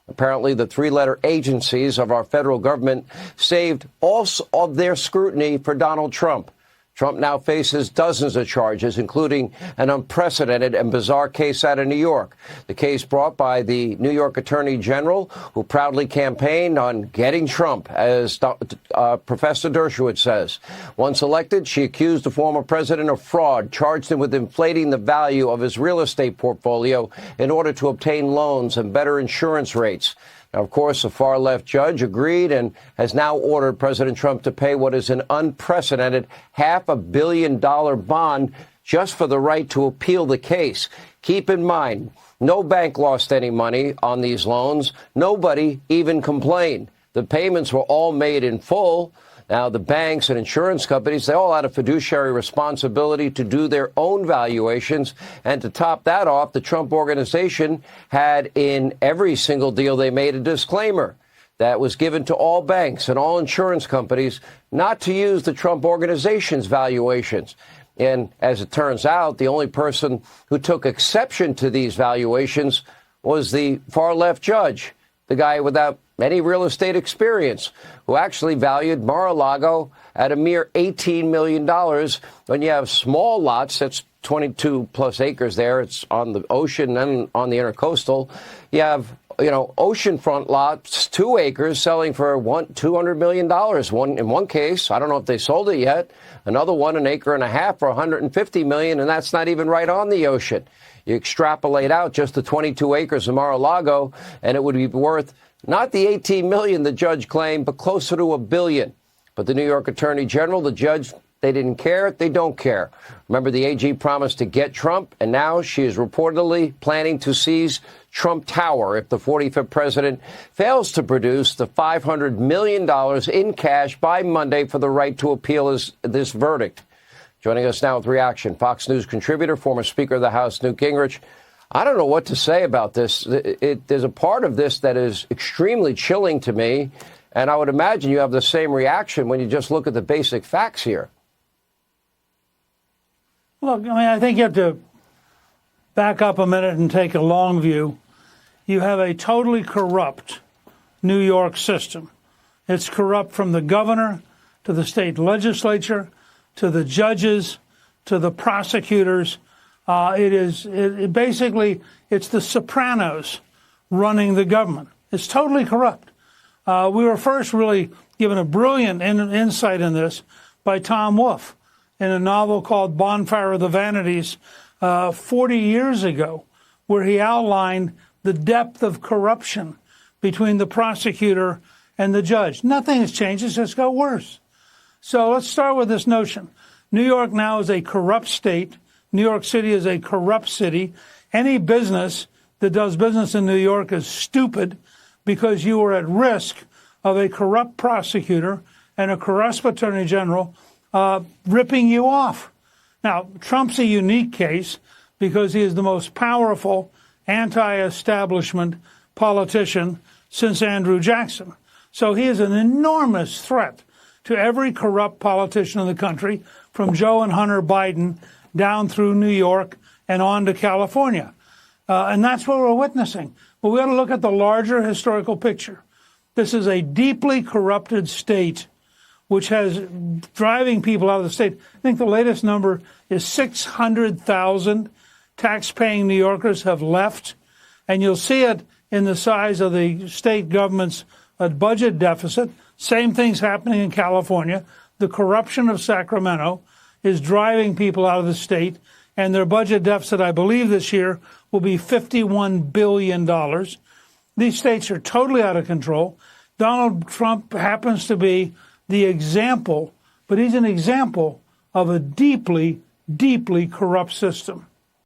Apparently, the three-letter agencies of our federal government saved all of their scrutiny for Donald Trump. Trump now faces dozens of charges, including an unprecedented and bizarre case out of New York. The case brought by the New York Attorney General, who proudly campaigned on getting Trump, as Professor Dershowitz says. Once elected, she accused the former president of fraud, charged him with inflating the value of his real estate portfolio in order to obtain loans and better insurance rates. Now, of course, a far-left judge agreed and has now ordered President Trump to pay what is an unprecedented $500 million bond just for the right to appeal the case. Keep in mind, no bank lost any money on these loans. Nobody even complained. The payments were all made in full. Now, the banks and insurance companies, they all had a fiduciary responsibility to do their own valuations. And to top that off, the Trump Organization had in every single deal they made a disclaimer that was given to all banks and all insurance companies not to use the Trump Organization's valuations. And as it turns out, the only person who took exception to these valuations was the far-left judge, the guy without any real estate experience, who actually valued Mar-a-Lago at a mere $18 million. When you have small lots, that's 22 plus acres there. It's on the ocean and on the intercoastal. You have, oceanfront lots, 2 acres, selling for $200 million. One in one case, I don't know if they sold it yet. Another one, an acre and a half for $150 million, and that's not even right on the ocean. You extrapolate out just the 22 acres of Mar-a-Lago, and it would be worth not the $18 million the judge claimed, but closer to $1 billion. But the New York Attorney General, the judge, they didn't care. They don't care. Remember, the AG promised to get Trump, and now she is reportedly planning to seize Trump Tower if the 45th president fails to produce the $500 million in cash by Monday for the right to appeal this verdict. Joining us now with reaction, Fox News contributor, former Speaker of the House, Newt Gingrich. I don't know what to say about this. There's a part of this that is extremely chilling to me, and I would imagine you have the same reaction when you just look at the basic facts here. Look, I think you have to back up a minute and take a long view. You have a totally corrupt New York system. It's corrupt from the governor to the state legislature to the judges to the prosecutors. Basically, it's the Sopranos running the government. It's totally corrupt. We were first really given a brilliant insight in this by Tom Wolfe in a novel called Bonfire of the Vanities 40 years ago, where he outlined the depth of corruption between the prosecutor and the judge. Nothing has changed. It's just got worse. So let's start with this notion. New York now is a corrupt state. New York City is a corrupt city. Any business that does business in New York is stupid because you are at risk of a corrupt prosecutor and a corrupt attorney general ripping you off. Now, Trump's a unique case because he is the most powerful anti-establishment politician since Andrew Jackson. So he is an enormous threat to every corrupt politician in the country, from Joe and Hunter Biden down through New York and on to California. And that's what we're witnessing. But we got to look at the larger historical picture. This is a deeply corrupted state which has driving people out of the state. I think the latest number is 600,000 tax-paying New Yorkers have left. And you'll see it in the size of the state government's budget deficit. Same thing's happening in California. The corruption of Sacramento is driving people out of the state, and their budget deficit, I believe, this year will be $51 billion. These states are totally out of control. Donald Trump happens to be the example, but he's an example of a deeply, deeply corrupt system.